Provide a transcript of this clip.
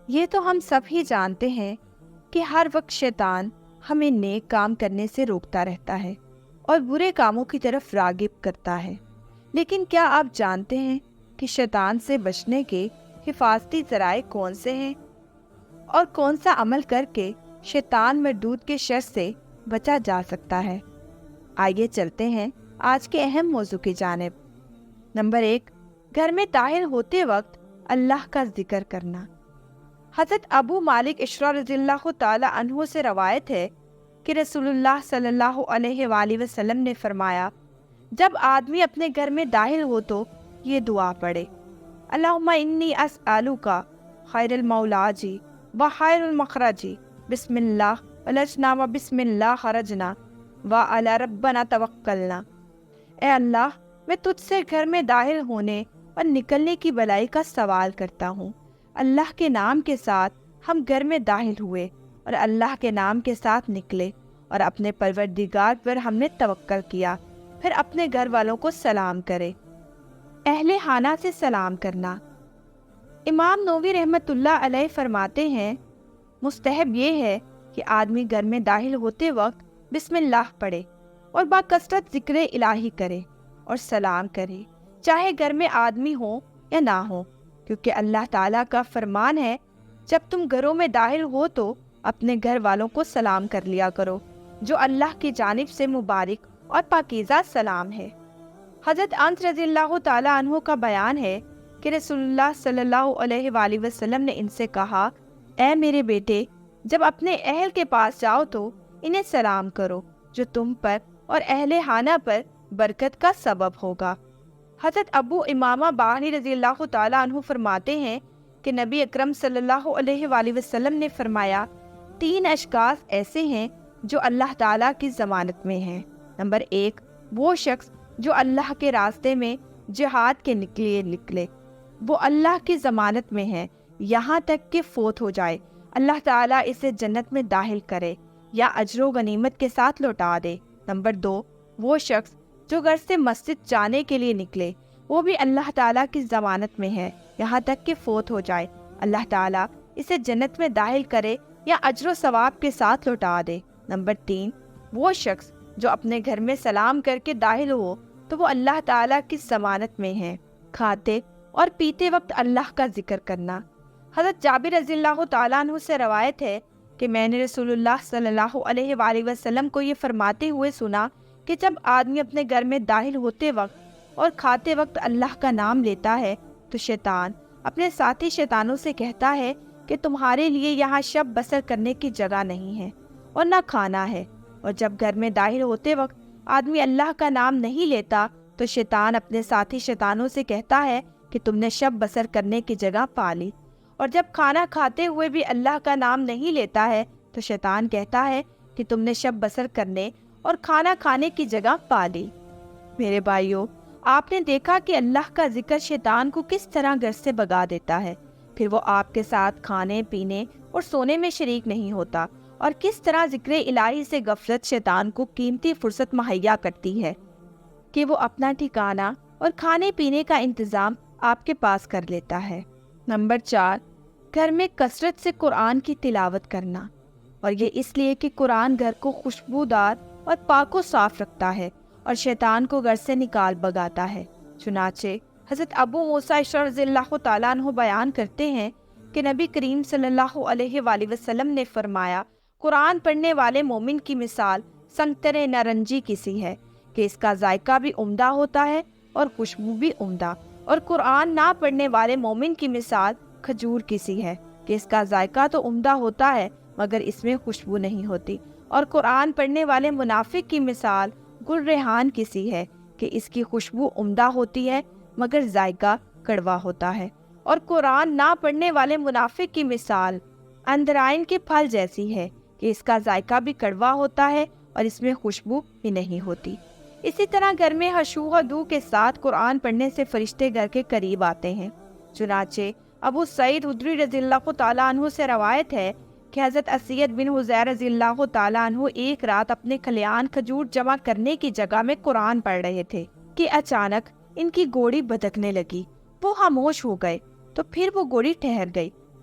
یہ تو ہم سب ہی جانتے ہیں کہ ہر وقت شیطان ہمیں نیک کام کرنے سے روکتا رہتا ہے اور برے کاموں کی طرف راغب کرتا ہے، لیکن کیا آپ جانتے ہیں کہ شیطان سے بچنے کے حفاظتی ذرائع کون سے ہیں اور کون سا عمل کر کے شیطان مردود کے شر سے بچا جا سکتا ہے؟ آئیے چلتے ہیں آج کے اہم موضوع کی جانب۔ نمبر 1، گھر میں داخل ہوتے وقت اللہ کا ذکر کرنا۔ حضرت ابو مالک اشرا رضی اللہ تعالی عنہ سے روایت ہے کہ رسول اللہ صلی اللہ علیہ وآلہ وسلم نے فرمایا، جب آدمی اپنے گھر میں داخل ہو تو یہ دعا پڑھے: اللہم انی اسألک خیر المولاجی و خیر المخرجی، بسم اللہ ولجنا و بسم اللہ خرجنا و علی ربنا توکلنا۔ اے اللہ، میں تجھ سے گھر میں داخل ہونے اور نکلنے کی بلائی کا سوال کرتا ہوں۔ اللہ کے نام کے ساتھ ہم گھر میں داخل ہوئے اور اللہ کے نام کے ساتھ نکلے، اور اپنے پروردگار پر ہم نے توکل کیا۔ پھر اپنے گھر والوں کو سلام کرے۔ اہل خانہ سے سلام کرنا۔ امام نووی رحمۃ اللہ علیہ فرماتے ہیں، مستحب یہ ہے کہ آدمی گھر میں داخل ہوتے وقت بسم اللہ پڑھے اور باکثرت ذکر الہی کرے اور سلام کرے، چاہے گھر میں آدمی ہو یا نہ ہو، کیونکہ اللہ تعالیٰ کا فرمان ہے، جب تم گھروں میں داخل ہو تو اپنے گھر والوں کو سلام کر لیا کرو، جو اللہ کی جانب سے مبارک اور پاکیزہ سلام ہے۔ حضرت انس رضی اللہ تعالیٰ عنہ کا بیان ہے کہ رسول اللہ صلی اللہ علیہ وآلہ وسلم نے ان سے کہا، اے میرے بیٹے، جب اپنے اہل کے پاس جاؤ تو انہیں سلام کرو، جو تم پر اور اہل خانہ پر برکت کا سبب ہوگا۔ حضرت ابو امامہ باہلی رضی اللہ تعالیٰ عنہ فرماتے ہیں کہ نبی اکرم صلی اللہ علیہ وآلہ وسلم نے فرمایا، 3 اشخاص ایسے ہیں جو اللہ تعالیٰ کی ضمانت میں ہیں۔ نمبر 1، وہ شخص جو اللہ کے راستے میں جہاد کے نکلے، وہ اللہ کی ضمانت میں ہے یہاں تک کہ فوت ہو جائے، اللہ تعالیٰ اسے جنت میں داخل کرے یا اجر و غنیمت کے ساتھ لوٹا دے۔ نمبر 2، وہ شخص جو گھر سے مسجد جانے کے لیے نکلے، وہ بھی اللہ تعالیٰ کی ضمانت میں ہے یہاں تک کہ فوت ہو جائے، اللہ تعالیٰ اسے جنت میں داخل کرے یا اجر و ثواب کے ساتھ لوٹا دے۔ نمبر 3، وہ شخص جو اپنے گھر میں سلام کر کے داخل ہو تو وہ اللہ تعالیٰ کی ضمانت میں ہے۔ کھاتے اور پیتے وقت اللہ کا ذکر کرنا۔ حضرت جابر رضی اللہ تعالیٰ عنہ سے روایت ہے کہ میں نے رسول اللہ صلی اللہ علیہ وآلہ وسلم کو یہ فرماتے ہوئے سنا کہ جب آدمی اپنے گھر میں داخل ہوتے وقت اور کھاتے وقت اللہ کا نام لیتا ہے تو شیطان اپنے ساتھی شیطانوں سے کہتا ہے کہ تمہارے لیے یہاں شب بسر کرنے کی جگہ نہیں ہے اور نہ کھانا ہے، اور جب گھر میں داخل ہوتے وقت آدمی اللہ کا نام نہیں لیتا تو شیطان اپنے ساتھی شیطانوں سے کہتا ہے کہ تم نے شب بسر کرنے کی جگہ پا لی، اور جب کھانا کھاتے ہوئے بھی اللہ کا نام نہیں لیتا ہے تو شیطان کہتا ہے کہ تم نے شب بسر کرنے اور کھانا کھانے کی جگہ پا لی۔ میرے بھائیوں، آپ نے دیکھا کہ اللہ کا ذکر شیطان کو کس طرح گھر سے بھگا دیتا ہے، پھر وہ آپ کے ساتھ کھانے پینے اور سونے میں شریک نہیں ہوتا، اور کس طرح ذکر الہی سے غفلت شیطان کو قیمتی فرصت مہیا کرتی ہے کہ وہ اپنا ٹھکانہ اور کھانے پینے کا انتظام آپ کے پاس کر لیتا ہے۔ نمبر 4، گھر میں کثرت سے قرآن کی تلاوت کرنا، اور یہ اس لیے کہ قرآن گھر کو خوشبودار اور پاک و صاف رکھتا ہے اور شیطان کو گھر سے نکال بھگاتا ہے۔ چنانچہ حضرت ابو موسیٰ اشعری رضی اللہ تعالیٰ عنہ بیان کرتے ہیں کہ نبی کریم صلی اللہ علیہ وآلہ وسلم نے فرمایا، قرآن پڑھنے والے مومن کی مثال سنگتر نارنجی کی سی ہے کہ اس کا ذائقہ بھی عمدہ ہوتا ہے اور خوشبو بھی عمدہ، اور قرآن نہ پڑھنے والے مومن کی مثال کھجور کی سی ہے کہ اس کا ذائقہ تو عمدہ ہوتا ہے مگر اس میں خوشبو نہیں ہوتی، اور قرآن پڑھنے والے منافق کی مثال گل ریحان کی سی ہے کہ اس کی خوشبو عمدہ ہوتی ہے مگر ذائقہ کڑوا ہوتا ہے، اور قرآن نہ پڑھنے والے منافق کی مثال اندرائن کے پھل جیسی ہے کہ اس کا ذائقہ بھی کڑوا ہوتا ہے اور اس میں خوشبو بھی نہیں ہوتی۔ اسی طرح گھر میں خشوع و خضوع کے ساتھ قرآن پڑھنے سے فرشتے گھر کے قریب آتے ہیں۔ چنانچہ ابو سعید خدری رضی اللہ تعالیٰ عنہ سے روایت ہے کہ حضرت اسید بن حضیر رضی اللہ تعالیٰ عنہ ایک رات اپنے کھلیان کھجور جمع کرنے کی جگہ میں قرآن پڑھ رہے تھے کہ اچانک ان کی گھوڑی بھٹکنے لگی، وہ خاموش ہو گئے تو پھر وہ گھوڑی ٹھہر گئی